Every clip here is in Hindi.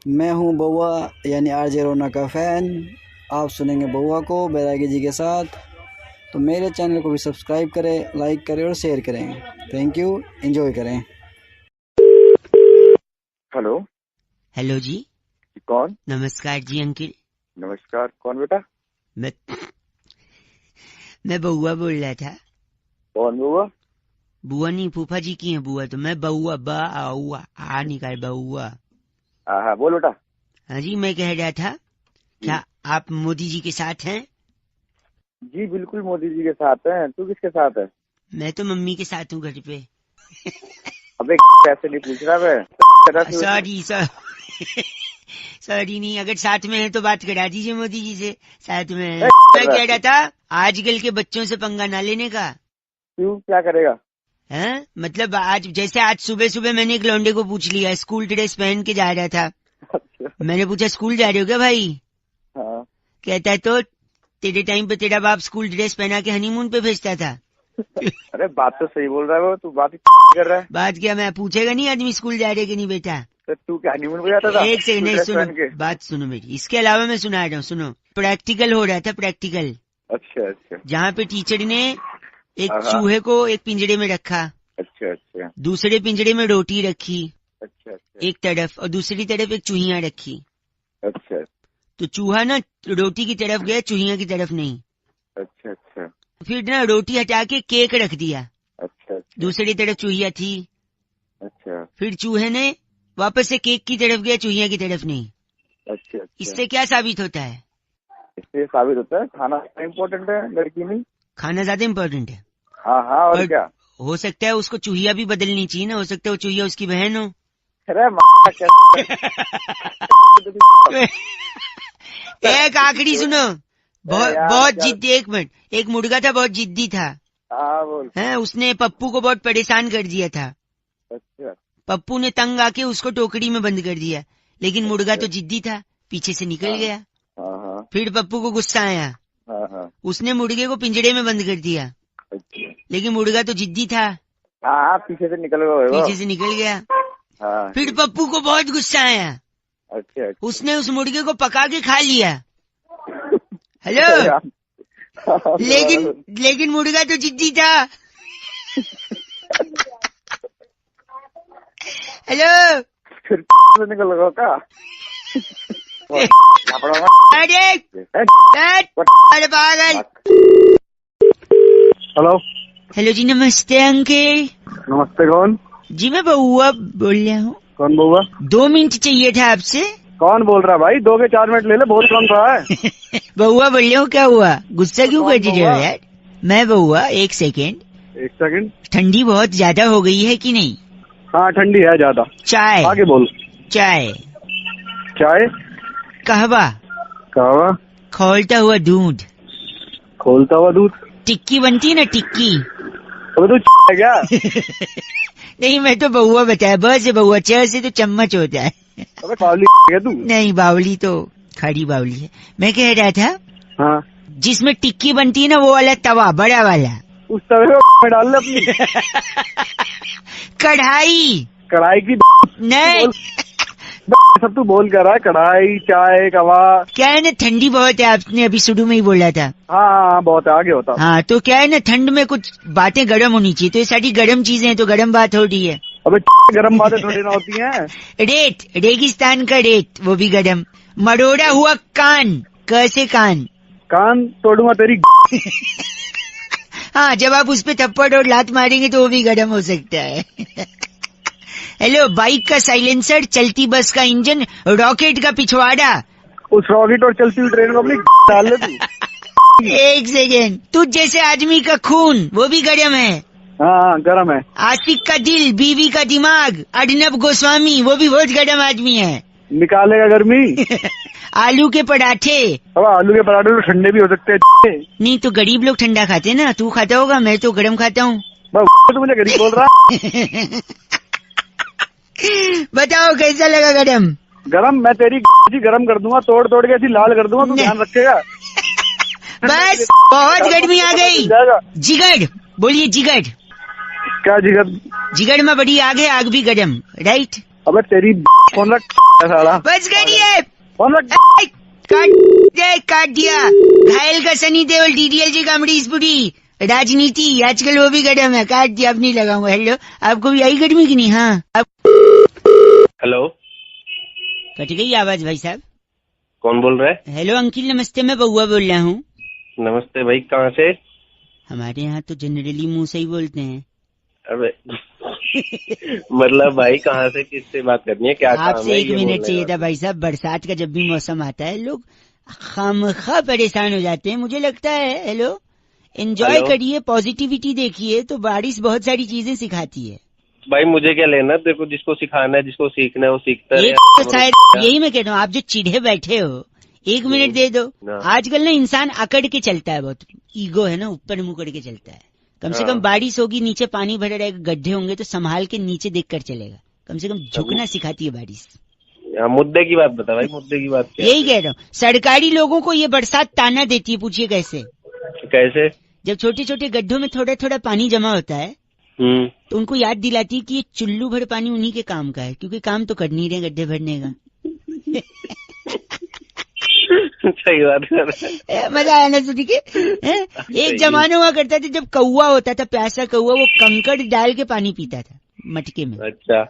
मैं हूँ बउआ यानी आरजे रोना का फ़ैन। आप सुनेंगे बउआ को बैरागी जी के साथ। तो मेरे चैनल को भी सब्सक्राइब करें, लाइक करें और शेयर करें। थैंक यू, एंजॉय करें। हेलो। हेलो जी। कौन? नमस्कार जी अंकिल। नमस्कार, कौन बेटा? मैं बउआ बोल रहा था। कौन बुआ? बुआ नहीं, फूफा जी की है बुआ। तो मैं बउआ बउआ आ निकाल बउआ। हाँ बोल बेटा। हाँ जी, मैं कह रहा था क्या आप मोदी जी के साथ हैं? जी बिल्कुल मोदी जी के साथ हैं। तू किसके साथ है? मैं तो मम्मी के साथ हूँ घर पे। अबे पैसे नहीं पूछ रहा मैं। सॉरी सॉरी नहीं, अगर साथ में है तो बात करा दीजिए मोदी जी से। साथ में है। मैं कह रहा था आजकल के बच्चों से पंगा ना लेने का। क्यों, क्या करेगा? हैं? मतलब आज सुबह सुबह मैंने एक लौंडे को पूछ लिया, स्कूल ड्रेस पहन के जा रहा था। अच्छा। मैंने पूछा स्कूल जा रहे हो क्या भाई? हाँ। कहता है तो तेरे टाइम पे तेरा बाप स्कूल ड्रेस पहना के हनीमून पे भेजता था। अरे बात तो सही बोल रहा है वो, तू बात ही कर रहा है। बात क्या, मैं पूछेगा नहीं आदमी स्कूल जा रहे कि नहीं बेटा? तो तू क्या हनीमून पे जाता था? एक सेकंड, नहीं ड्रेस सुनो, पहन के? बात सुनो मेरी। इसके अलावा मैं सुना रहा हूँ, सुनो। प्रैक्टिकल हो रहा था, प्रैक्टिकल। अच्छा अच्छा जहाँ पे टीचर ने एक हाँ। चूहे को एक पिंजरे में रखा, अच्छा अच्छा दूसरे पिंजरे में रोटी रखी अच्छा अच्छा एक तरफ, और दूसरी तरफ एक चूहिया रखी। अच्छा तो चूहा ना रोटी की तरफ गया, चूहिया की तरफ नहीं। अच्छा अच्छा फिर ना रोटी हटा के केक रख दिया, अच्छा दूसरी तरफ चूहिया थी। अच्छा फिर चूहे ने वापस से केक की तरफ गया, चूहिया की तरफ नहीं। अच्छा अच्छा। इससे क्या साबित होता है? इससे साबित होता है खाना इम्पोर्टेंट है, लड़की नहीं। खाना ज्यादा इम्पोर्टेंट है। हाँ हाँ, और पर क्या। हो सकता है उसको चूहिया भी बदलनी चाहिए ना, हो सकता है वो चूहिया उसकी बहन हो। अरे एक आखिरी सुनो, बहुत यार, बहुत क्या? जिद्दी। एक मिनट, एक मुर्गा था बहुत जिद्दी था। हाँ बोल। हैं, उसने पप्पू को बहुत परेशान कर दिया था। अच्छा पप्पू ने तंग आके उसको टोकरी में बंद कर दिया, लेकिन मुर्गा तो जिद्दी था, पीछे से निकल गया। हाँ हाँ फिर पप्पू को गुस्सा आया, हाँ हाँ। उसने मुर्गे को पिंजरे में बंद कर दिया, अच्छा। लेकिन मुर्गा तो जिद्दी था, हाँ पीछे से निकल गए वो। पीछे से निकल गया। हाँ। फिर पप्पू को बहुत गुस्सा आया, अच्छा अच्छा। उसने उस मुर्गे को पका के खा लिया। हेलो। हाँ, लेकिन मुर्गा तो जिद्दी था। हेलो। फिर से निकल गए क्या? अरे पागल। हेलो। हेलो जी, नमस्ते अंकल। नमस्ते, कौन? जी मैं बउआ बोल रहा हूँ। कौन बउआ? 2 मिनट चाहिए था आपसे। कौन बोल रहा है भाई? 2 के 4 मिनट ले ले, बहुत कम रहा है। बउआ बोल रहा हूँ, क्या हुआ? गुस्सा क्यों कौन कर रहे हो यार? मैं बउआ, एक सेकेंड। एक सेकंड। ठंडी बहुत ज्यादा हो गई है कि नहीं? हाँ ठंडी है ज्यादा। चाय। आगे बोल। चाय। चाय। कहवा। कहवा। खोलता हुआ दूध। खोलता हुआ दूध। टिक्की बनती है ना, टिक्की। अबे तू है क्या? नहीं, मैं तो बउआ बताया, ब से बउआ, च से तो चम्मच होता है। अबे बावली है तू? नहीं, बावली तो खड़ी बावली है। मैं कह रहा था, हाँ। जिसमें टिक्की बनती है ना, वो वाला तवा, बड़ा वाला। उस तवे में डाल ले अपनी। कढ़ाई। कढ़ाई की नहीं, सब तू बोल कर रहा है। कढ़ाई, चाय, कवा। क्या है ना, ठंडी बहुत है, आपने अभी शुरू में ही बोला था। हाँ बहुत है, आगे होता। हाँ, तो क्या है ना, ठंड में कुछ बातें गर्म होनी चाहिए, तो ये सारी गर्म चीजें हैं, तो गर्म बात हो रही है। अबे गरम बातें थोड़ी ना होती हैं। रेत, रेगिस्तान का रेत, वो भी गर्म। मरोड़ा हुआ कान, कैसे कान? कान तोड़ूंगा तेरी। हाँ, जब आप उस पे थप्पड़ और लात मारेंगे तो वो भी गर्म हो सकता है। हेलो, बाइक का साइलेंसर, चलती बस का इंजन, रॉकेट का पिछवाड़ा। उस रॉकेट और चलती हुई ट्रेन को अपनी डाल ले तू। एक सेकेंड, तुझ जैसे आदमी का खून, वो भी गर्म है। हाँ गरम है। आशिक का दिल, बीवी का दिमाग, अर्नब गोस्वामी, वो भी बहुत गर्म आदमी है। निकालेगा गर्मी। आलू के पराठे। अब आलू के पराठे तो ठंडे भी हो सकते हैं। नहीं तो गरीब लोग ठंडा खाते ना, तू खाता होगा, मैं तो गर्म खाता हूँ। तो मुझे गरीब बोल रहा। बताओ कैसा लगा गरम? गरम मैं तेरी गरम कर दूंगा, तोड़ तोड़ के ऐसी लाल कर दूंगा, तू ध्यान रखेगा। बस, बहुत गर्मी आ गई। जिगर बोलिए, जिगर। क्या जिगर? जिगर में बड़ी आग है, आग भी गरम, राइट? अबे तेरी कौन रख साला बस करिए, कौन सा काट दिया। घायल का सनी देओल, डीडीएलजे का अमरीश पुरी, राजनीति आजकल वो भी गरम है, काट दिया, अब नहीं लगाऊंगा। हेलो, आपको भी आई गर्मी की नहीं? हाँ, अब हेलो, कट गई आवाज भाई साहब। कौन बोल रहा है? हेलो अंकिल नमस्ते, मैं बउआ बोल रहा हूँ। नमस्ते भाई, कहाँ से? हमारे यहाँ तो जनरली मुंह से ही बोलते हैं। अबे मतलब भाई कहाँ से, किससे बात करनी है, क्या काम आपसे है? 1 ये मिनट बोलने चाहिए का। था भाई साहब। बरसात का जब भी मौसम आता है लोग खामखा परेशान हो जाते हैं, मुझे लगता है। Hello, enjoy hello? करिए, पॉजिटिविटी देखिए, तो बारिश बहुत सारी चीजें सिखाती है। भाई मुझे क्या लेना, देखो जिसको सिखाना है, जिसको सीखना है वो सीखता है। एक तो शायद यही मैं कह रहा हूँ, आप जो चिढ़े बैठे हो, 1 मिनट दे दो। ना। आजकल ना इंसान अकड़ के चलता है, बहुत ईगो है ना, ऊपर मुंह करके चलता है। कम से हाँ। कम बारिश होगी, नीचे पानी भरा रहेगा, गड्ढे होंगे तो संभाल के नीचे देख कर चलेगा। कम से कम झुकना सिखाती है बारिश। मुद्दे की बात बता भाई, मुद्दे की बात क्या यही कह रहा हूँ, सरकारी लोगों को ये बरसात ताना देती है, पूछिए कैसे? है? कैसे? जब छोटे छोटे गड्ढों में थोड़ा थोड़ा पानी जमा होता है तो उनको याद दिलाती है कि ये चुल्लू भर पानी उन्हीं के काम का है, क्योंकि काम तो कर नहीं रहे गड्ढे भरने का। सही बात कर रहा है। मजा आया ना सुनी के? एक जमाना हुआ करता था जब कौवा होता था, प्यासा कौवा, वो कंकड़ डाल के पानी पीता था मटके में। अच्छा,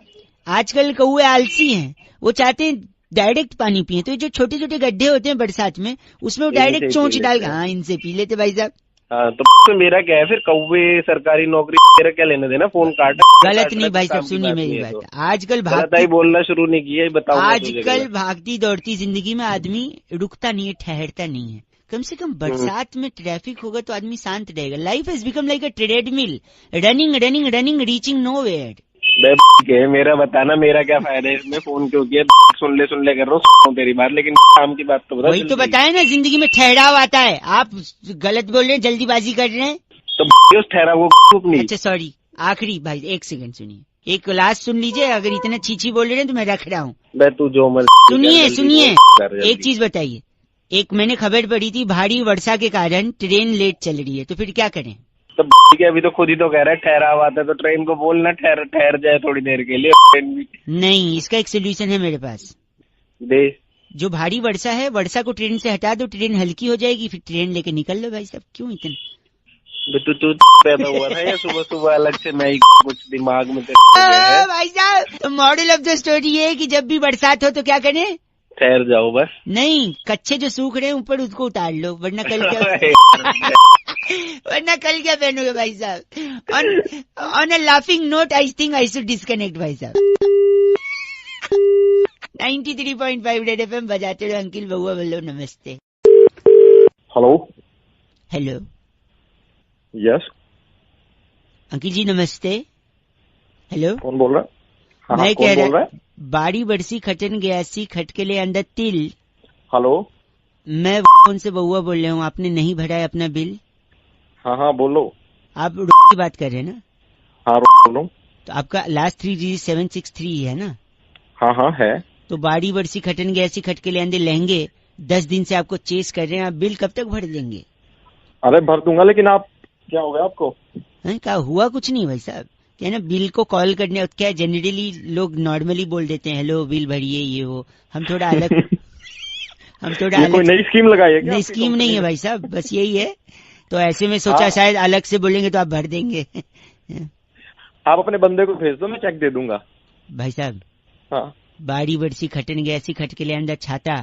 आजकल कौवे आलसी हैं, वो चाहते हैं डायरेक्ट पानी पिए। तो ये जो छोटे छोटे गड्ढे होते हैं बरसात में, उसमें वो डायरेक्ट इनसे चोंच पी डाल, लेते हैं। हाँ इनसे पी लेते भाई साहब। हाँ तो मेरा क्या है फिर, कौवे सरकारी नौकरी मेरा क्या लेने देना, फोन काट। गलत नहीं भाई साहब, सुनिए मेरी बात। आजकल गलत आई बोलना शुरू नहीं किया, बताऊंगा तुझे आजकल गलत। भागती दौड़ती जिंदगी में आदमी रुकता नहीं है, ठहरता नहीं है। कम से कम बरसात में ट्रैफिक होगा तो आदमी शांत रहेगा। Life has become like a treadmill, running running running, reaching nowhere. के मेरा बताना, मेरा क्या फायदा है इसमें, फोन क्यों किया? सुन ले कर रहा हूँ तेरी बात, लेकिन काम की बात तो बता। वही तो बताया ना, जिंदगी में ठहराव आता है। आप गलत बोल रहे हैं, जल्दीबाजी कर रहे हैं। तो उस ठहराव को अपनी। अच्छा सॉरी, आखिरी भाई 1 सेकंड सुनिए, एक लास्ट सुन लीजिए। अगर इतना चीची बोल रहे हैं तो मैं रख रहा हूँ। मैं तू जो मर सुनिए एक चीज बताइए। एक मैंने खबर पढ़ी थी, भारी वर्षा के कारण ट्रेन लेट चल रही है, तो फिर क्या करें? तो ठीक है, अभी तो खुद ही तो कह रहा है ठहराव आता है, तो ट्रेन को बोलना ठहर जाए थोड़ी देर के लिए। ट्रेन भी नहीं, इसका एक सोल्यूशन है मेरे पास। दे। जो भारी वर्षा है, वर्षा को ट्रेन से हटा दो, ट्रेन हल्की हो जाएगी, फिर ट्रेन लेके निकल लो भाई साहब। क्यों इतना तू पैदा हुआ था या सुबह सुबह अलग से मैं कुछ दिमाग में है? भाई साहब, तो मॉडल ऑफ द स्टोरी है कि जब भी बरसात हो तो क्या करें? ठहर जाओ बस। नहीं, कच्चे जो सूख रहे हैं ऊपर उसको उतार लो, वरना कल क्या पहनोगे भाई साहब? On a laughing note I think I should disconnect भाई साहब। 93.5 रेड एफएम बजाते रहो, अंकिल बउआ बोलो नमस्ते। हेलो। Hello yes. अंकिल जी नमस्ते। हेलो, कौन बोल रहा है? हाँ, मैं कौन कह बोल रहा रहा, है? बाड़ी बरसी खटन गयासी खटकेले अंदर तिल। हेलो। मैं उनसे बउआ बोल रहा हूँ, आपने नहीं भरा है अपना बिल। हाँ बोलो। आप की बात कर रहे हैं ना? हाँ बोलो। तो आपका लास्ट 3 डिजिट 763 है ना? हाँ है। तो बाड़ी बरसी खटन गयासी खटकेले अंदर लहंगे 10 दिन से आपको चेस कर रहे हैं, आप बिल कब तक भर देंगे? अरे भर दूंगा, लेकिन आप क्या हो गया आपको? क्या हुआ? कुछ नहीं भाई साहब, क्या ना, बिल को कॉल करने, क्या जनरली लोग नॉर्मली बोल देते हैं हेलो बिल भरिए ये वो। हम थोड़ा अलग कोई नई स्कीम लगाई है क्या? नहीं, स्कीम नहीं है भाई साहब, बस यही है। तो ऐसे में सोचा शायद अलग से बोलेंगे तो आप भर देंगे। आप अपने बंदे को भेज दो, मैं चेक दे दूंगा। भाई साहब, हाँ। बाड़ी बरसी खटन गयासी खटकेले अंदर छाता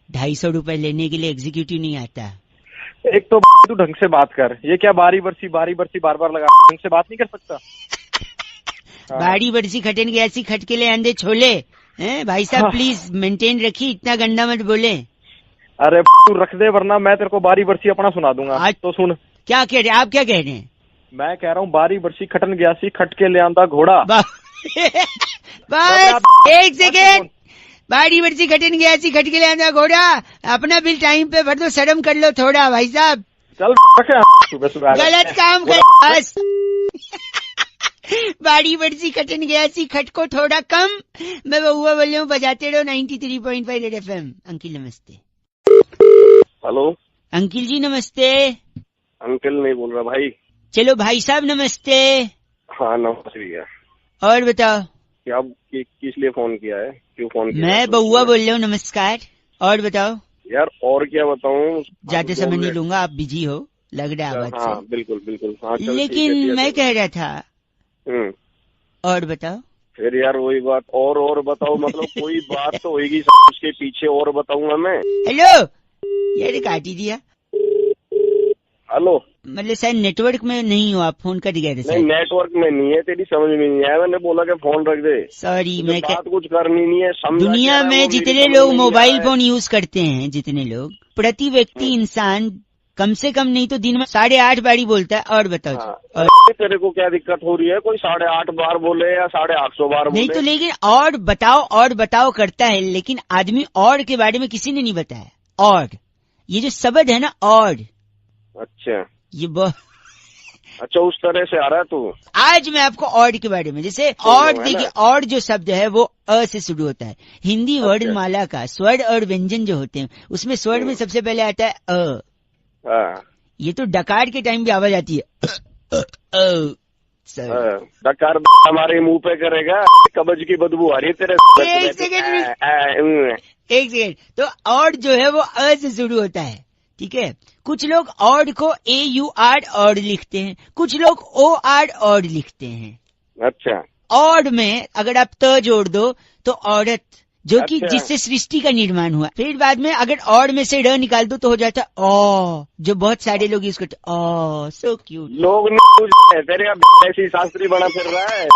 250 रुपए लेने के लिए एग्जीक्यूटिव नहीं आता। एक तो तू ढंग से बात कर, ये क्या बारी बरसी बार बार लगा, ढंग से बात नहीं कर सकता? बाड़ी बरसी खटन गयासी खटकेले अंदर छोले हैं भाई साहब, प्लीज मेंटेन रखिए, इतना गंदा मत बोले। अरे तू रख दे, वरना मैं तेरे को बारी बरसी अपना सुना दूंगा। आज तो सुन, क्या कह रहे हैं आप? क्या कह रहे हैं? मैं कह रहा हूँ बारी बरसी खटन गयासी खटके ले आंदा घोड़ा। बस 1 सेकेंड, बाड़ी बरसी खटन गयासी खटके ले आंदा घोड़ा, अपना बिल टाइम पे भर दो, शर्म कर लो थोड़ा भाई साहब। चल सुबह गलत काम कर बस। बाड़ी बरसी खटन गयासी खटको थोड़ा कम। मैं बउआ बोल रहा हूँ, बजाते रहो 93.5 रेड एफएम। अंकिल नमस्ते। हेलो। अंकिल जी नमस्ते। अंकल नहीं बोल रहा भाई। चलो भाई साहब नमस्ते। हाँ नमस्ते भैया। और बताओ, क्या किस लिए फोन किया है, क्यों फोन किया है? मैं बउआ बोल रहा हूँ, नमस्कार। और बताओ। यार और क्या बताऊँ, ज्यादा समय नहीं लूंगा, आप बिजी हो लग रहा है आवाज हाँ से। बिल्कुल बिल्कुल, हाँ चल ठीक है, लेकिन ठीक है, मैं कह रहा था, और बताओ। फिर यार वही बात, और बताओ, मतलब कोई बात तो होगी उसके पीछे, और बताऊंगा मैं। हेलो, यार काट ही दिया। हेलो, मतलब शायद नेटवर्क में नहीं हो आप, फोन कट गया था नहीं शायद। नेटवर्क में नहीं है, तेरी समझ में नहीं आया, मैंने बोला कि फोन रख दे। सॉरी, मुझे मैं बात कुछ करनी नहीं है, समझा क्या दुनिया रहा है, में वो मेरी जितने समझ लोग में नहीं आ मोबाइल रहा है। फोन यूज करते हैं, जितने लोग, प्रति व्यक्ति इंसान कम से कम नहीं तो दिन में 8.5 बारी बोलता है। और बताओ जी। हाँ, और तेरे को क्या दिक्कत हो रही है, कोई 850 बार बोले या 850 बार नहीं बोले? तो, लेकिन और बताओ करता है, लेकिन आदमी और के बारे में किसी ने नहीं बताया। और ये जो शब्द है ना, और अच्छा ये बहुत अच्छा, उस तरह से आ रहा है तू। आज मैं आपको और के बारे में, जैसे सुन और लो, है देखिए, ना? और जो शब्द है वो अ से शुरू होता है। हिंदी वर्णमाला का स्वर और व्यंजन जो होते हैं, उसमें स्वर में सबसे पहले आता है अ। हाँ, ये तो डकार के टाइम भी आवाज आती है सर। हाँ, डकार हमारे मुंह पे करेगा, कब्ज की बदबू आ रही है तेरे। एक सेकेंड, एक सेकेंड। तो और जो है वो अ से शुरू होता है, ठीक है। कुछ लोग और को AUR और लिखते हैं, कुछ लोग OR और लिखते हैं। अच्छा और में अगर आप त जोड़ दो तो औरत, जो कि अच्छा। जिससे सृष्टि का निर्माण हुआ। फिर बाद में अगर और में से र निकाल दो तो हो जाता है ओ, जो बहुत सारे लोग यूज करते हैं। ओ सो क्यूट। लोग नहीं तेरे अब ऐसी शास्त्री बना फिर रहा है।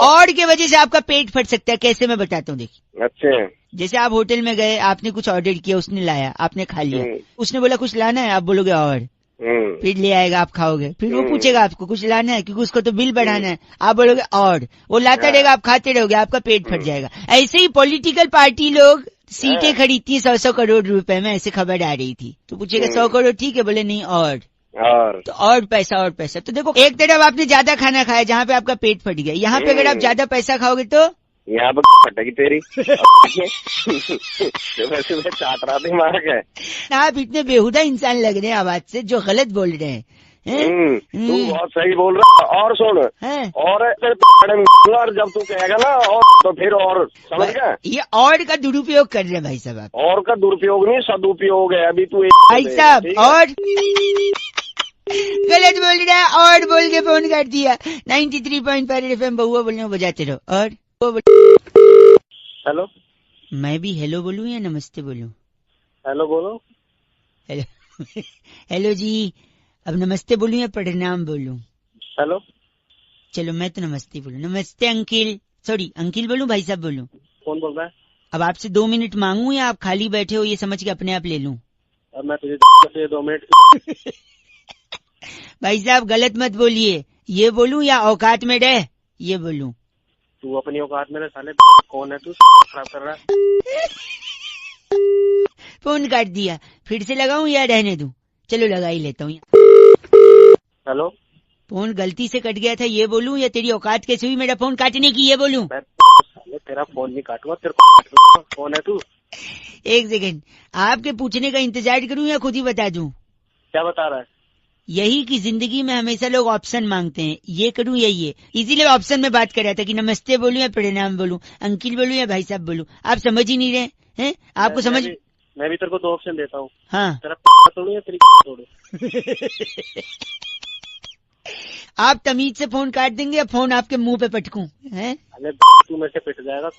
और के वजह से आपका पेट फट सकता है। कैसे, मैं बताता हूँ, देखिए। अच्छे, जैसे आप होटल में गए, आपने कुछ ऑर्डर किया, उसने लाया, आपने खा लिया, उसने बोला कुछ लाना है, आप बोलोगे और, फिर ले आएगा, आप खाओगे, फिर वो पूछेगा आपको कुछ लाना है, क्योंकि उसको तो बिल बढ़ाना है, आप बोलोगे और, वो लाता रहेगा, आप खाते रहोगे, आपका पेट फट जाएगा। ऐसे ही पॉलिटिकल पार्टी लोग सीटें खरीदती है 100 करोड़ रुपए में, ऐसे खबर आ रही थी। तो पूछेगा 100 करोड़ ठीक है, बोले नहीं और तो और पैसा। तो देखो, एक तरफ आपने ज्यादा खाना खाया जहाँ पे आपका पेट फट गया, यहाँ पे अगर आप ज्यादा पैसा खाओगे तो यहाँ पर फटेगी तेरी। वैसे मैं चाट रहा थी मार के। आप इतने बेहुदा इंसान लग रहे हैं आवाज से, जो गलत बोल रहे हैं। तू बहुत सही बोल रहा है। और सुन, और जब तू कहेगा ना और, तो फिर और, समझ गया? ये और का दुरुपयोग कर रहे हैं भाई साहब आप। और का दुरुपयोग नहीं, सदुपयोग है। अभी तू भाई साहब और गलत बोल रहा है, और बोल के फोन कर दिया। 93.5 FM बउआ बोल रहे हो, बजाते रहो। और हेलो, मैं भी हेलो बोलूं या नमस्ते बोलूं? हेलो बोलो। हेलो हेलो जी, अब नमस्ते बोलूं या प्रणाम बोलूं? हेलो, चलो मैं तो नमस्ते बोलूं। नमस्ते अंकिल, सॉरी अंकिल बोलूं, भाई साहब बोलूं? कौन बोल रहा है? अब आपसे 2 मिनट मांगू या आप खाली बैठे हो ये समझ के अपने आप ले लूं? अब मैं तुझे 2 मिनट। भाई साहब गलत मत बोलिए, ये बोलूं या औकात में रह ये बोलूं? तू अपनी औकात में रह साले। कौन है तू, खराब कर रहा है? फोन काट दिया, फिर से लगाऊं या रहने दूं? चलो लगा ही लेता हूँ। हेलो, फोन गलती से कट गया था, ये बोलूं या तेरी औकात कैसे हुई मेरा फोन काटने की, ये बोलूं? मैं साले तेरा फोन नहीं काटूंगा, तेरे को। कौन है तू? एक सेकंड, आपके पूछने का इंतजार करूं या खुद ही बता दूं? क्या बता रहा है? यही कि जिंदगी में हमेशा लोग ऑप्शन मांगते हैं, ये करूं या ये, इसीलिए ऑप्शन में बात कर रहा था कि नमस्ते बोलूं या प्रणाम बोलूं, अंकिल बोलूं या भाई साहब बोलूं। आप समझ ही नहीं रहे हैं। आपको समझ, मैं भी तेरे को 2 ऑप्शन देता हूँ। हाँ, तेरा तोड़ू या तेरी तोड़ू? आप तमीज से फोन काट देंगे या फोन आपके मुंह पे पटकूं? हैं? अरे तू मेरे से पिट जाएगा।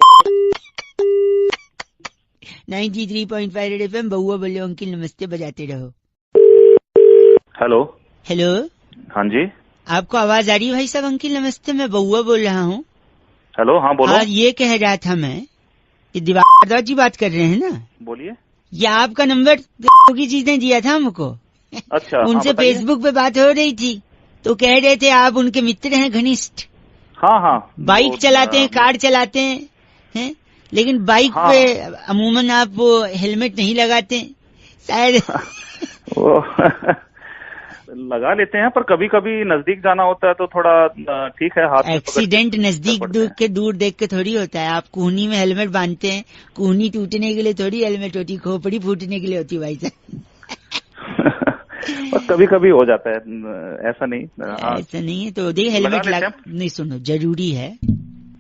93.5 FM बउआ बोले अंकिल नमस्ते, बजाते रहो। हेलो हेलो, हाँ जी, आपको आवाज आ रही है भाई साहब? अंकिल नमस्ते, मैं बउआ बोल रहा हूँ। हेलो, हाँ बोलो। हाँ, ये कह रहा था मैं, ये दिवाकर जी बात कर रहे हैं ना? बोलिए। ये आपका नंबर की चीज ने दिया था हमको। अच्छा, उनसे हाँ, बताइए। फेसबुक पे बात हो रही थी, तो कह रहे थे आप उनके मित्र हैं घनिष्ठ। हाँ हाँ, बाइक चलाते हैं, कार चलाते हैं, लेकिन बाइक हाँ, पे अमूमन आप वो हेलमेट नहीं लगाते शायद। वो लगा लेते हैं, पर कभी कभी नजदीक जाना होता है तो थोड़ा ठीक है, हाथ में एक्सीडेंट नजदीक दूर देख के थोड़ी होता है। आप कूहनी में हेलमेट बांधते हैं, कूहनी टूटने के लिए थोड़ी हेलमेट होती, खोपड़ी फूटने के लिए होती भाई साहब। पर कभी कभी हो जाता है, ऐसा नहीं। हाँ, ऐसा नहीं है तो देखिए, हेलमेट नहीं, सुनो जरूरी है।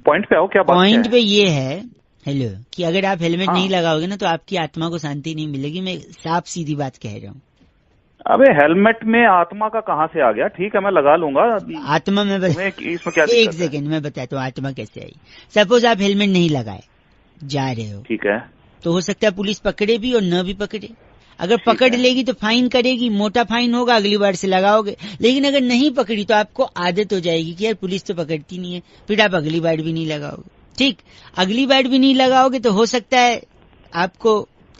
पॉइंट पे आओ, क्या बात पॉइंट है? पे ये है हेलो कि अगर आप हेलमेट नहीं लगाओगे ना तो आपकी आत्मा को शांति नहीं मिलेगी। मैं साफ सीधी बात कह रहा हूँ। अबे हेलमेट में आत्मा का कहाँ से आ गया? ठीक है मैं लगा लूंगा। आत्मा में इसमें क्या एक दिक्कत है? सेकेंड मैं बताता हूँ आत्मा कैसे आई। सपोज आप हेलमेट नहीं लगाए जा रहे हो, ठीक है। तो हो सकता है पुलिस पकड़े भी और न भी पकड़े। अगर पकड़ लेगी तो फाइन करेगी, मोटा फाइन होगा, अगली बार से लगाओगे। लेकिन अगर नहीं पकड़ी तो आपको आदत हो जाएगी कि यार पुलिस तो पकड़ती नहीं है, फिर आप अगली बार भी नहीं लगाओगे। ठीक, अगली बार भी नहीं लगाओगे तो हो सकता है आपको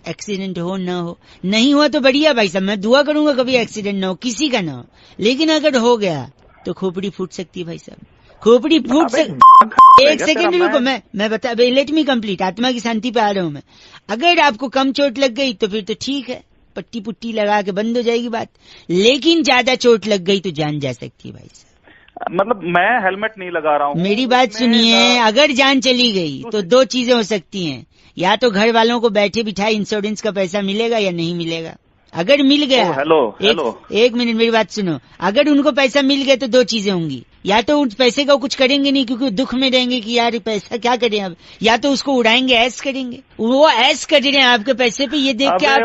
एक्सीडेंट हो ना हो। नहीं हुआ तो बढ़िया भाई साहब, मैं दुआ करूंगा कभी एक्सीडेंट ना हो, किसी का ना हो। लेकिन अगर हो गया तो खोपड़ी फूट सकती है भाई साहब, खोपड़ी फूट सकती। एक सेकेंड रुको, मैं बता, लेट मी कंप्लीट। आत्मा की शांति पे आ रहा हूं मैं। अगर आपको कम चोट लग गई तो फिर तो ठीक है, पट्टी पुट्टी लगा के बंद हो जाएगी बात। लेकिन ज्यादा चोट लग गई तो जान जा सकती है भाई साहब। मतलब मैं हेलमेट नहीं लगा रहा हूँ। मेरी बात सुनिए, अगर जान चली गई तो दो चीजें हो सकती हैं। या तो घर वालों को बैठे बिठाए इंश्योरेंस का पैसा मिलेगा या नहीं मिलेगा। अगर मिल गया, हेलो एक मिनट मेरी बात सुनो। अगर उनको पैसा मिल गया तो दो चीजें होंगी। या तो उस पैसे का कुछ करेंगे नहीं क्योंकि दुख में रहेंगे कि यार पैसा क्या करें अब, या तो उसको उड़ाएंगे, ऐश करेंगे। वो ऐश कर रहे हैं आपके पैसे पे, ये देख के आप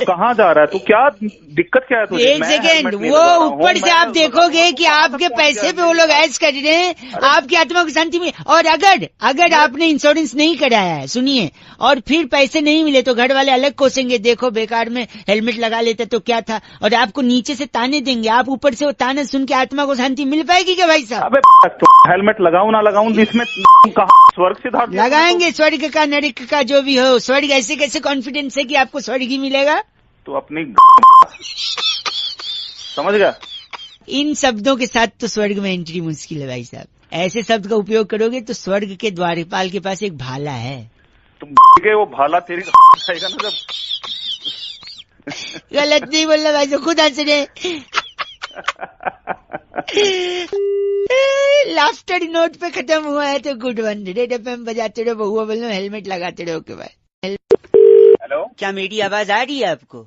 कहाँ जा रहा है तू? क्या दिक्कत क्या है तुझे? एक सेकेंड, वो ऊपर से आप देखोगे कि आपके पैसे पे वो लोग ऐश कर रहे हैं, आपकी आत्मा को शांति मिले। और अगर आपने इंश्योरेंस नहीं कराया है, सुनिए, और फिर पैसे नहीं मिले तो घर वाले अलग कोसेंगे, देखो बेकार में हेलमेट लगा लेते तो क्या था, और आपको नीचे से ताने देंगे। आप ऊपर से वो ताने सुन के आत्मा को शांति मिल पाएगी क्या भाई साहब? अबे तो हेलमेट लगाऊं ना लगाऊं, इसमें कहाँ स्वर्ग सिद्धार्थ लगाएंगे, स्वर्ग का नरक का जो भी हो। स्वर्ग ऐसे कैसे कॉन्फिडेंस है कि आपको स्वर्ग ही मिलेगा? तो अपनी समझ गया। इन शब्दों के साथ तो स्वर्ग में एंट्री मुश्किल है भाई साहब। ऐसे शब्द का उपयोग करोगे तो स्वर्ग के द्वारपाल के पास एक भाला है। तुम के वो भाला तेरी खाएगा ना जब। गलत नहीं बोल रहा भाई साहब, खुद हंस रहे। लाफ्टर नोट पे खत्म हुआ है तो गुड वन। रेड एफएम बजाते रहो, बहुआ बोलो, हेलमेट लगाते रहो के भाई। हेलो, क्या मेरी आवाज आ रही है आपको?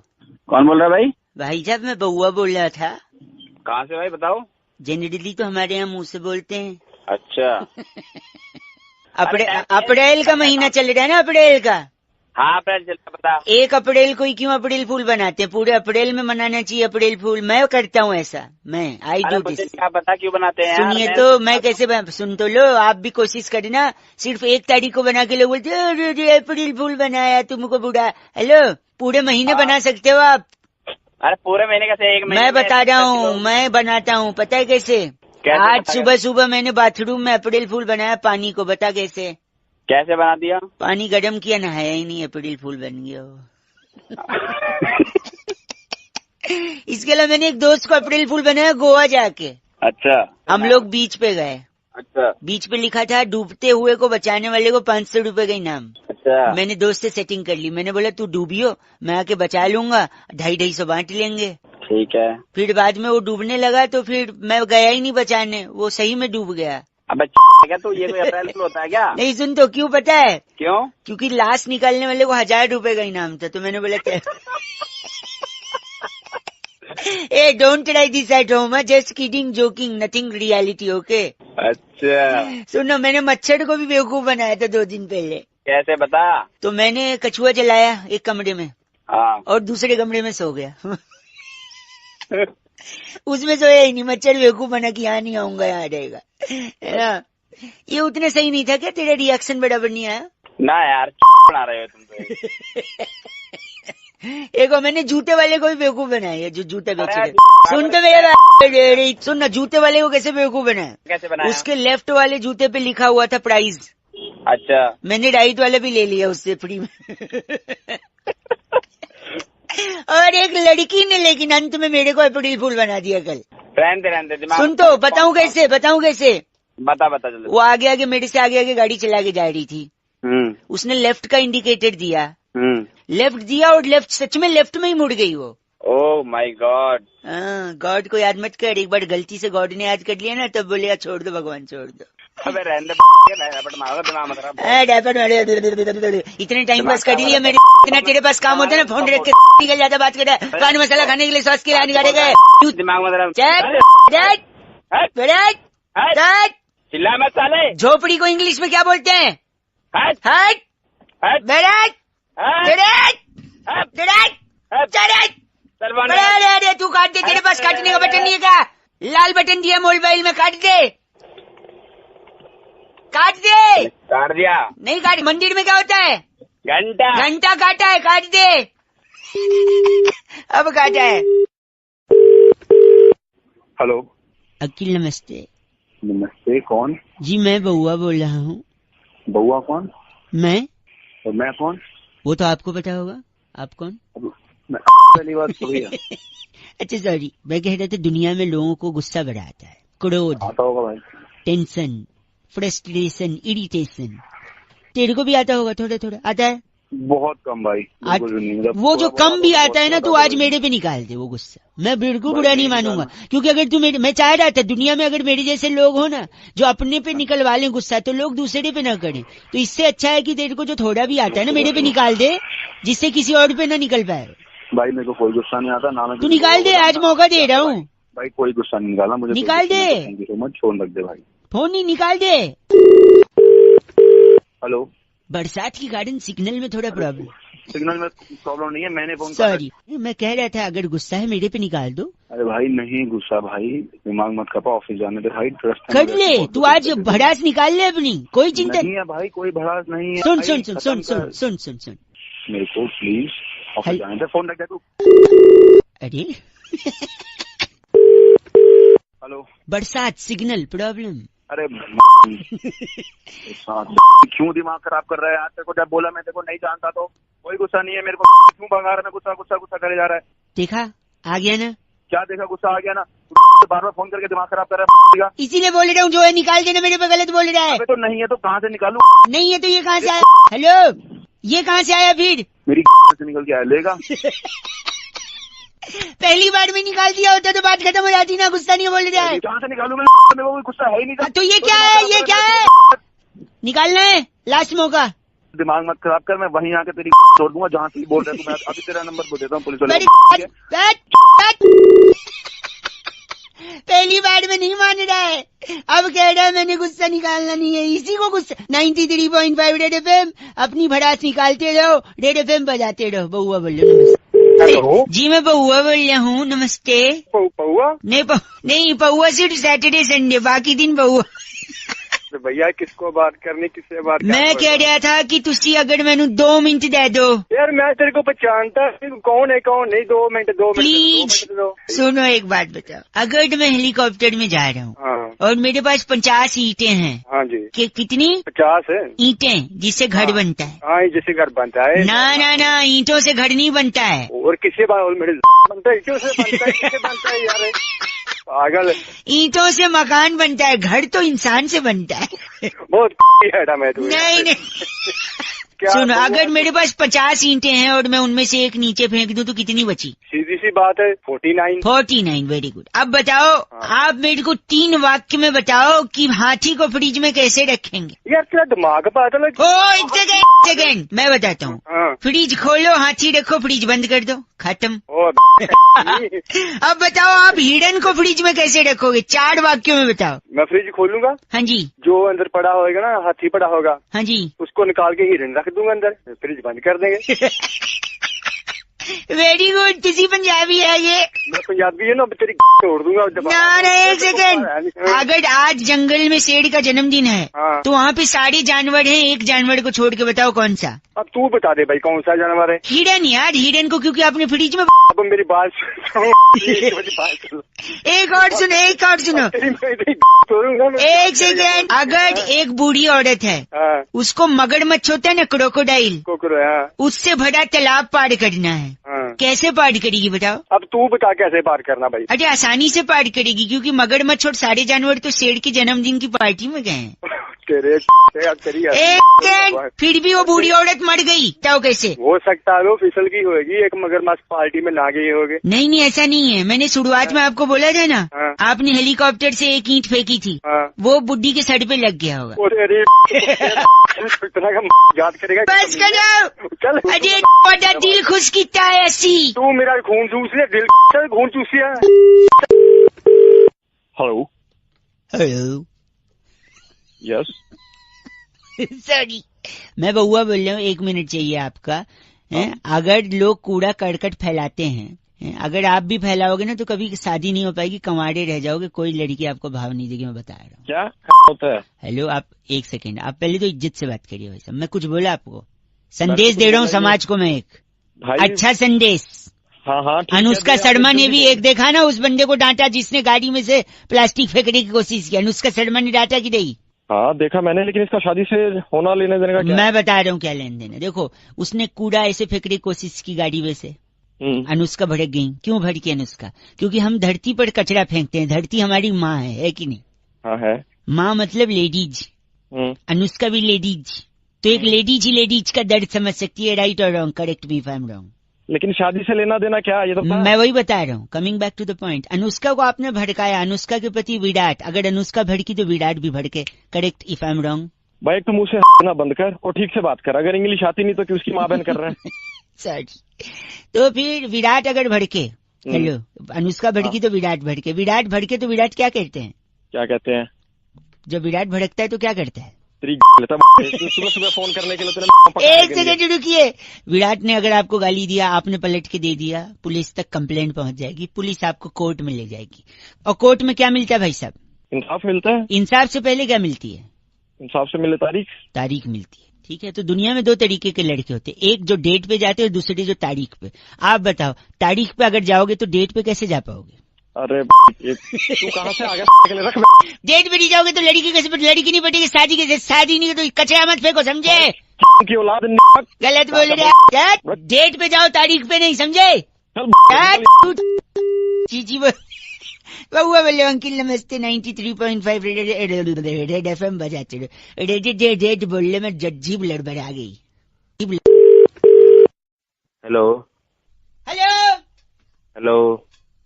कौन बोल रहा है भाई? भाई साहब मैं बहुआ बोल रहा था। कहाँ से भाई बताओ? जनरली तो हमारे यहाँ मुंह से बोलते हैं। अच्छा। अप्रैल का महीना चल रहा है ना, अप्रैल का। हाँ अप्रैल चल रहा, बता। 1 अप्रैल को ही क्यों अप्रैल फूल बनाते हैं? पूरे अप्रैल में मनाना चाहिए अप्रैल फूल। मैं करता हूँ ऐसा, आई डू दिस। क्या पता क्यों बनाते हैं? सुनिए तो मैं कैसे सुन तो लो, आप भी कोशिश करना। सिर्फ 1 तारीख को बना के लोग बोलते हैं अप्रैल फूल बनाया तुमको बुढ़ा। हेलो, पूरे महीने बना सकते हो आप। अरे पूरे महीने कैसे? एक महीने मैं बता रहा हूँ, मैं बनाता हूँ, पता है कैसे? आज सुबह सुबह मैंने बाथरूम में अप्रैल फूल बनाया पानी को, बता कैसे? कैसे बना दिया? पानी गर्म किया, नहाया ही नहीं, अप्रैल फूल बन गया वो। इसके लिए मैंने एक दोस्त को अप्रैल फूल बनाया गोवा जाके। अच्छा। हम लोग बीच पे गए। अच्छा। बीच पे लिखा था डूबते हुए को बचाने वाले को 500 रुपए का इनाम। अच्छा। मैंने दोस्त से सेटिंग कर ली। मैंने बोला तू डूबियो, मैं आके बचा लूंगा, 250-250 बांट लेंगे। ठीक है। फिर बाद में वो डूबने लगा तो फिर मैं गया ही नहीं बचाने, वो सही में डूब गया। अब क्या तू, ये कोई अप्रैल फूल होता है क्या? नहीं सुन तो, क्यों पता है? क्यों? क्योंकि लाश निकालने वाले को 1000 रुपए का इनाम था, तो मैंने बोला क्या ए don't try this at home, just kidding, joking, nothing reality, okay? अच्छा। सुनो, मैंने मच्छर को भी बेवकूफ बनाया था 2 दिन पहले। कैसे बता? तो मैंने कछुआ जलाया एक कमरे में, हाँ, और दूसरे कमरे में सो गया। उसमें सोया ही नहीं, मच्छर बेवकूफ बना कि यहाँ नहीं आऊंगा, यहाँ रहेगा, है ना? ये उतने सही नहीं था क्या? तेरा रिएक्शन बराबर नहीं आया ना यार, बना रहे हो तुम तो। एक मैंने जूते वाले को भी बेवकूफ बनाया, जो जूते बेच रहे। सुन तो मेरा, सुन ना, जूते वाले को कैसे बेवकूफ बनाया? कैसे बनाया? उसके लेफ्ट वाले जूते पे लिखा हुआ था प्राइस। अच्छा। मैंने राइट वाला भी ले लिया उससे फ्री में। और एक लड़की ने लेकिन अंत में मेरे को अप्रैल फूल बना दिया कल। रहने दे। सुन तो, बताऊं कैसे? बता जल्दी। वो आगे मेरे से आगे गाड़ी चला के जा रही थी। उसने लेफ्ट का इंडिकेटर दिया, लेफ्ट दिया, और लेफ्ट सच में लेफ्ट में ही मुड़ गई वो। Oh my God. गॉड को याद मत कर, एक बार गलती से गॉड ने याद कर लिया ना, तब बोलेगा छोड़ दो भगवान, छोड़ दो। अबे रहने दे, इतने टाइम पास कर लिया मेरे, इतना तेरे पास काम होता है ना, फोन रख के निकल जाता, बात कर रहा है, पान मसाला खाने के लिए सॉस के लिए निकाले गए। दिमाग में चिल्ला मत साले। झोपड़ी को इंग्लिश में क्या बोलते हैं? हट हट हट बेरट हट बेरट हट बेरट हट। बेरट। सरवाना अरे अरे तू काट दे, तेरे पास काटने का बटन नहीं है क्या? लाल बटन दिया मोबाइल में, काट दे काट दे। काट दिया। नहीं काट, मंदिर में क्या होता है? घंटा। घंटा काटा है, काट दे। अब काटा है। हेलो। अकील नमस्ते। नमस्ते, कौन? जी मैं बउआ बोल रहा हूँ। बउआ कौन? मैं? और मैं कौन? वो तो आपको पता होगा। आप कौन? मैं पहली बात थोड़ी है। अच्छा सॉरी, मैं कह रहा था दुनिया में लोगों को गुस्सा बड़ा आता है, क्रोध, आता होगा भाई। Tension, frustration, irritation. तेरे को भी आता होगा? थोड़ा थोड़ा आता है? बहुत कम भाई, बिल्कुल भी नहीं। मतलब वो जो थोड़ा कम बहुत भी आता है, आता है ना, बहुत तो ज्यादा आज नहीं। मेरे पे निकाल दे वो गुस्सा। मैं बिल्कुल भाई बुरा नहीं नहीं मानूंगा, निकालना। क्योंकि अगर तू मैं चाह रहा था दुनिया में अगर मेरे जैसे लोग हो ना जो अपने पे निकलवा लें गुस्सा, तो लोग दूसरे पे ना करें। तो इससे अच्छा है कि तेरे को जो थोड़ा भी आता है ना मेरे पे निकाल दे, जिससे किसी और पे ना निकल पाए। भाई मेरे को कोई गुस्सा नहीं आता ना। मैं तू निकाल दे, आज मौका दे रहा हूँ। भाई कोई गुस्सा नहीं निकाला मुझे। निकाल दे। Thank you so much, phone रख दे भाई। फोन नहीं, निकाल दे। हेलो। बरसात के कारण सिग्नल में थोड़ा प्रॉब्लम। सिग्नल में प्रॉब्लम नहीं है, मैंने फोन सॉरी, मैं कह रहा था अगर गुस्सा है मेरे पे निकाल दो। अरे भाई नहीं गुस्सा भाई, दिमाग मत खपा, ऑफिस जाने दे भाई। ट्रस्ट कर ले, तू आज भड़ास निकाल ले अपनी, कोई चिंता नहीं है भाई, कोई भड़ास नहीं है। सुन भाई, सुन सुन खत्म सुन कर। सुन सुन सुन सुन। मेरे को प्लीज ऑफिस जाने दे, फोन रख दे तू। अरे हेलो। बरसात सिग्नल प्रॉब्लम। अरे क्यों दिमाग खराब कर रहा है यार? तेरे को जब बोला मैं तेरे को नहीं जानता तो कोई गुस्सा नहीं है मेरे को। क्यों भगा रहा है? गुस्सा गुस्सा गुस्सा करे जा रहा है। देखा, आ गया ना? क्या देखा? गुस्सा आ गया ना? बार बार फोन करके दिमाग खराब कर रहा है। इसीलिए बोल रहा हूँ, जो है निकाल देना मेरे पे। गलत बोल रहा है। अबे तो नहीं है तो कहाँ से निकालूं? नहीं है तो ये कहाँ से आया? हेलो, ये कहाँ से आया फिर? मेरी से निकल के आया, लेगा। पहली बार में निकाल दिया होता तो बात खत्म हो जाती ना। गुस्सा नहीं बोल रहा है। कहाँ से निकालूं मैं? मेरे को कोई गुस्सा है ही नहीं। तो ये क्या है? ये क्या है? निकालना है, लास्ट मौका। दिमाग मत खराब कर, मैं वहीं आके तेरी तोड़ दूंगा जहाँ से बोल रहा है। मैं अभी तेरा नंबर बोल देता हूँ पुलिस वाले को। पहली बार में नहीं मान रहा है, अब कह रहा है मैंने गुस्सा निकालना नहीं है। इसी को गुस्सा। 93.5 रेड FM, अपनी भड़ास निकालते रहो, रेड FM बजाते रहो। बउआ बोल रहे हो? हेलो जी मैं बउआ बोल रहा हूँ। नमस्ते। पौआ। नहीं पौआ सिर्फ सैटरडे संडे, बाकी दिन बउआ। भैया किसको बात करनी, किससे बात करनी? मैं कह रहा था कि तुसी अगर मैनू 2 मिनट दे दो। यार मैं तेरे को पहचानता कौन है कौन नहीं। 2 मिनट प्लीज सुनो, एक बात बताओ। अगर मैं हेलीकॉप्टर में जा रहा हूँ और मेरे पास 50 ईंटें हैं। हाँ जी। कितनी? 50 है ईंटें, जिससे घर बनता है। हाँ, जिससे घर बनता है। ना ईंटों से घर नहीं बनता है। और किससे मेरे बनता है? ईंटों से बनता है। किससे बनता है यार? पागल। ईंटों से मकान बनता है, घर तो इंसान से बनता है। बहुत हटा मैं तू। नहीं सुनो, अगर मेरे पास 50 ईंटें हैं और मैं उनमें से एक नीचे फेंक दूं तो कितनी बची? सीधी सी बात है 49। Very good. अब बताओ, आप मेरे को 3 वाक्य में बताओ कि हाथी को फ्रिज में कैसे रखेंगे? यार तेरा दिमाग पागल है। एक सेकेंड, मैं बताता हूँ। फ्रिज खोलो, हाथी रखो, फ्रिज बंद कर दो, खत्म। अब बताओ, आप हिरन को फ्रिज में कैसे रखोगे? 4 वाक्यों में बताओ। मैं फ्रिज खोलूंगा। हाँ जी। जो अंदर पड़ा होगा ना, हाथी पड़ा होगा। हाँ जी। उसको उसको निकाल के हिरन रख दूंगा अंदर, फ्रिज बंद कर देंगे। Very good. किसी पंजाबी है ये? मैं पंजाबी है ना, तेरी तोड़ दूंगा। ना एक सेकेंड, अगर आज जंगल में शेर का जन्मदिन है तो वहाँ पे सारे जानवर हैं, एक जानवर को छोड़ के बताओ कौन सा? अब तू बता दे भाई कौन सा जानवर है? हिरन यार, हिरन को क्योंकि आपने फ्रिज में। अब मेरी बात एक और सुनो। एक सेकेंड, अगर एक बूढ़ी औरत है, उसको मगरमच्छ होता है ना, क्रोकोडाइल, उससे भरा तालाब पार करना है, कैसे पार करेगी बताओ? अब तू बता कैसे पार करना भाई? अरे आसानी से पार करेगी, क्योंकि मगरमच्छ और सारे जानवर तो शेर के जन्मदिन की पार्टी में गए हैं। फिर भी वो बूढ़ी औरत मर गई, तो कैसे हो सकता है? वो फिसल की होगी, एक मगरमच्छ पार्टी में ना गई होगी। नहीं ऐसा नहीं है। मैंने शुरुआत में आपको बोला था ना, आपने हेलीकॉप्टर से एक ईंट फेंकी थी, वो बुड्ढी के सर पे लग गया होगा। याद करेगा। बस करो। अरे बड़ा दिल खुश किता है ऐसी। तू मेरा खून चूस लिया, दिल खून चूसिया। हेलो। हेलो। यस। सॉरी, मैं बउआ बोल रहा हूँ, 1 मिनट चाहिए आपका। हैं? अगर लोग कूड़ा करकट फैलाते हैं, अगर आप भी फैलाओगे ना तो कभी शादी नहीं हो पाएगी, कंवारे रह जाओगे, कोई लड़की आपको भाव नहीं देगी, मैं बता रहा हूँ। क्या होता है? हेलो, आप 1 सेकेंड, आप पहले तो इज्जत से बात करिए भाई साहब। मैं कुछ बोला आपको? संदेश दे रहा हूँ समाज को मैं, एक अच्छा संदेश। हाँ हाँ, अनुष्का शर्मा ने भी एक देखा ना, उस बंदे को डांटा जिसने गाड़ी में से प्लास्टिक फेंकने की कोशिश की। अनुष्का शर्मा ने डांटा कि नहीं? हाँ देखा मैंने, लेकिन इसका शादी से होना लेने देने का क्या? मैं बता रहा हूँ क्या लेन देन है। देखो, उसने कूड़ा ऐसे फेंकने की कोशिश की गाड़ी में से, अनुष्का भड़क गई। क्यों भड़की अनुष्का? क्योंकि हम धरती पर कचरा फेंकते हैं, धरती हमारी माँ है कि नहीं? हाँ है। माँ मतलब लेडीज, अनुष्का भी लेडीज, तो एक लेडीज ही लेडीज का दर्द समझ सकती है। राइट और wrong? Correct me if I am wrong. लेकिन शादी से लेना देना क्या, ये तो मैं वही बता रहा हूँ। Coming back to the point, Anushka को आपने भड़काया, अनुष्का के प्रति विराट, अगर अनुष्का भड़की तो विराट भी भड़के। Correct if I am wrong? भाई एक तो मुंह से ना बंद कर और ठीक से बात कर। अगर इंग्लिश आती नहीं तो कि उसकी माँ बहन कर रहा है। सॉरी। तो फिर विराट अगर भड़के, हेलो, अनुष्का भड़की तो विराट भड़के, विराट भड़के तो विराट क्या कहते हैं? क्या कहते हैं? जब विराट भड़कता है तो क्या करता है? सुबह सुबह फोन करने के लिए 1 सेकंड रुकिए। विराट ने अगर आपको गाली दिया, आपने पलट के दे दिया, पुलिस तक कंप्लेंट पहुंच जाएगी, पुलिस आपको कोर्ट में ले जाएगी। और कोर्ट में क्या मिलता है भाई साहब? इंसाफ मिलता है। इंसाफ से पहले क्या मिलती है? इंसाफ से मिले तारीख मिलती है। ठीक है, तो दुनिया में 2 तरीके के लड़के होते हैं, एक जो डेट पे जाते हैं और दूसरे जो तारीख पे। आप बताओ, तारीख पे अगर जाओगे तो डेट पे कैसे जा पाओगे? अरे तू कहाँ से आ गया? रख डेट पे नहीं जाओगे तो लड़की कैसे, लड़की नहीं पटेगी, शादी कैसे? शादी नहीं तो कचरा मत फेंको, समझे? की औलाद गलत बोल रहे हैं। डेट पे जाओ, तारीख पे नहीं, समझे? जी बउआ बोले अंकिल नमस्ते, 93.5 रेड FM बजाते रहो। रेड बोलने में जज्जीब लड़बड़ आ गई। Hello hello hello.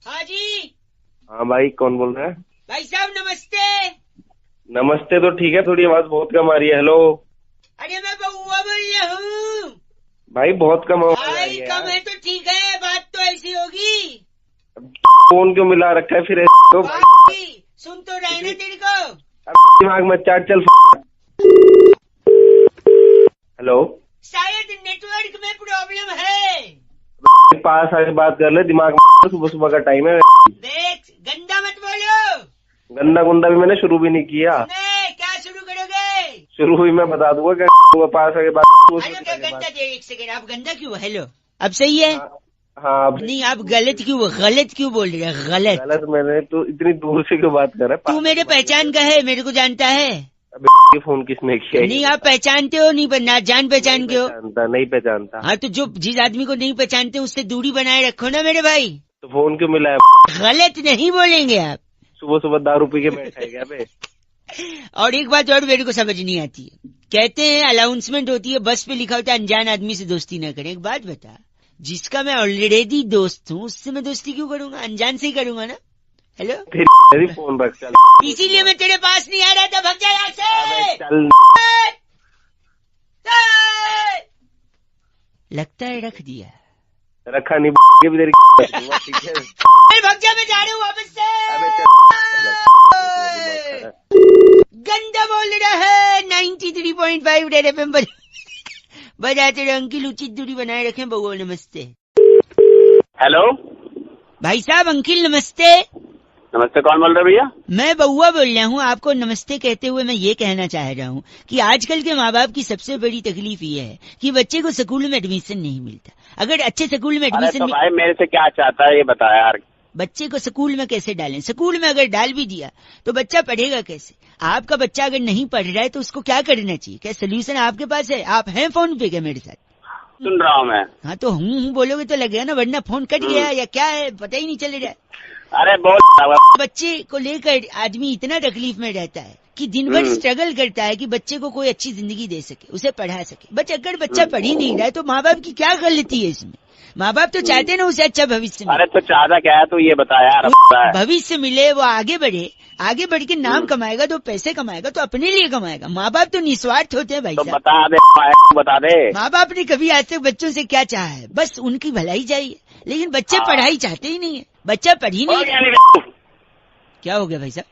हाँ जी। हाँ भाई, कौन बोल रहा है? भाई साहब नमस्ते। नमस्ते तो ठीक है, थोड़ी आवाज बहुत कम आ रही है। हेलो। अरे मैं बउआ बोल रहा हूँ भाई, बहुत कम आवाज आ भाई। रही है। कम है तो ठीक है, बात तो ऐसी होगी। फोन क्यों मिला रखा है फिर? सुन तो रहे ना तेरे को। दिमाग में चाट चल। हेलो। शायद नेटवर्क में प्रॉब्लम है। पास आके बात कर ले, दिमाग में सुबह सुबह का टाइम है। देख, गंदा मत बोलो। गंदा गुंदा भी मैंने शुरू भी नहीं किया। क्या शुरू करोगे? शुरू हुई मैं बता दूंगा। क्या पास आके बात? गंदा दे, 1 सेकेंड, आप गंदा क्यों? हेलो, अब सही है? हाँ नहीं, आप गलत क्यों बोल रहे हैं? गलत मैंने तो इतनी दूर से क्यों बात कर रहा है? तू मेरे पहचान का है, मेरे को जानता है। अबे फोन किसने किया? नहीं, आप पहचानते हो, नहीं जान पहचान के हो? नहीं पहचानता। हाँ, तो जो जिस आदमी को नहीं पहचानते उससे दूरी बनाए रखो ना मेरे भाई। तो फोन क्यों मिला है? गलत नहीं बोलेंगे आप। सुबह सुबह दारू पी के बैठा है बे। और एक बात और मेरे को समझ नहीं आती है, कहते हैं अनाउंसमेंट होती है, बस पे लिखा होता है अनजान आदमी से दोस्ती न करें। एक बात बता, जिसका मैं ऑलरेडी दोस्त हूँ उससे मैं दोस्ती क्यों करूंगा? अनजान से ही करूंगा ना। हेलो, फिर फोन रख चल। इसीलिए मैं तेरे पास नहीं आ रहा था, भग जा यहाँ से। चल। लगता है रख दिया। रखा नहीं भी तेरी। ठीक है, भग जा, मैं जा रहा हूँ वापस से। गंदा बोल रहा है। 93.5 रेड FM बजाते रहो अंकिल, उचित दूरी बनाए रखें। बउआ नमस्ते। हेलो भाई साहब, अंकिल नमस्ते। नमस्ते, कौन बोल रहे भैया? मैं बउआ बोल रहा हूँ। आपको नमस्ते कहते हुए मैं ये कहना चाह रहा हूँ कि आजकल के माँ बाप की सबसे बड़ी तकलीफ ये है कि बच्चे को स्कूल में एडमिशन नहीं मिलता। अगर अच्छे स्कूल में एडमिशन तो भाई मेरे से क्या चाहता है ये बता यार। बच्चे को स्कूल में कैसे डालें? स्कूल में अगर डाल भी दिया तो बच्चा पढ़ेगा कैसे? आपका बच्चा अगर नहीं पढ़ रहा है तो उसको क्या करना चाहिए? क्या सोल्यूशन आपके पास है? आप हैं फोन पे क्या मेरे साथ? सुन रहा हूँ मैं। हाँ, तो हूँ बोलोगे तो लगेगा ना, वरना फोन कट गया या क्या है पता ही नहीं चल रहा है। अरे बोल। बच्चे को लेकर आदमी इतना तकलीफ में रहता है कि दिन भर स्ट्रगल करता है कि बच्चे को कोई अच्छी जिंदगी दे सके, उसे पढ़ा सके। बट अगर बच्चा पढ़ ही नहीं रहा है तो माँ बाप की क्या गलती है इसमें? माँ बाप तो चाहते हैं ना उसे अच्छा भविष्य मिले। अरे तो चाहता क्या है, तो ये बता यार। भविष्य मिले, वो आगे बढ़े, आगे बढ़ के नाम कमाएगा तो पैसे कमाएगा तो अपने लिए कमाएगा। माँ बाप तो निस्वार्थ होते हैं भाई तो साहब। बता दे। माँ बाप ने कभी आज तक बच्चों से क्या चाहा है? बस उनकी भलाई चाहिए। लेकिन बच्चे पढ़ाई चाहते ही नहीं है, बच्चा पढ़ ही नहीं। क्या हो गया भाई साहब?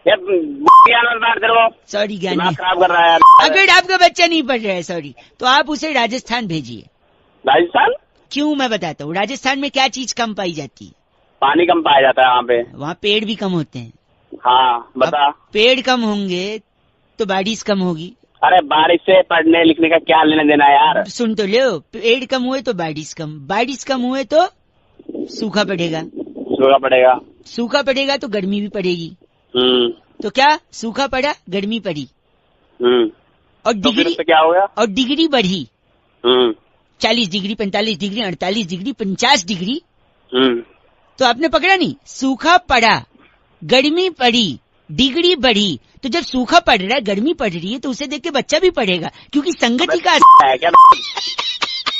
ये बात करो, सॉरी ज्ञानी, दिमाग खराब कर रहा है यार। अगर आपका बच्चा नहीं पढ़ रहा है सॉरी, तो आप उसे राजस्थान भेजिए। राजस्थान क्यों, मैं बताता हूँ। राजस्थान में क्या चीज कम पाई जाती है? पानी कम पाया जाता है वहाँ पे। वहाँ पेड़ भी कम होते हैं। हाँ बता। अब पेड़ कम होंगे तो बारिश कम होगी। अरे बारिश से पढ़ने लिखने का क्या लेना देना है यार। सुन तो लो, पेड़ कम हुए तो बारिश कम, बारिश कम हुए तो सूखा पड़ेगा, सूखा पड़ेगा, सूखा पड़ेगा तो गर्मी भी पड़ेगी। तो क्या, सूखा पड़ा गर्मी पड़ी, और तो फिर डिग्री उससे क्या हो गया? और डिग्री बढ़ी। 40 डिग्री, 45 डिग्री, 48 डिग्री, 50 डिग्री। तो आपने पकड़ा नहीं, सूखा पड़ा, गर्मी पड़ी, डिग्री बढ़ी। तो जब सूखा पड़ रहा है, गर्मी पड़ रही है, तो उसे देख के बच्चा भी पढ़ेगा, क्योंकि संगति का है क्या?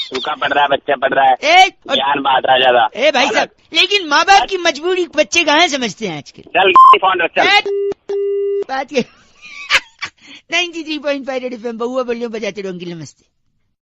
सूखा पड़ रहा है, बच्चा पढ़ रहा है, ज्ञान बात आ जाता। ए भाई साहब, लेकिन माँ बाप की मजबूरी बच्चे कहाँ समझते हैं आजकल। चल फोन रख, चल बात के 93.5 रेड एफएम, बहुआ बोलियो बजाते रहो। नमस्ते।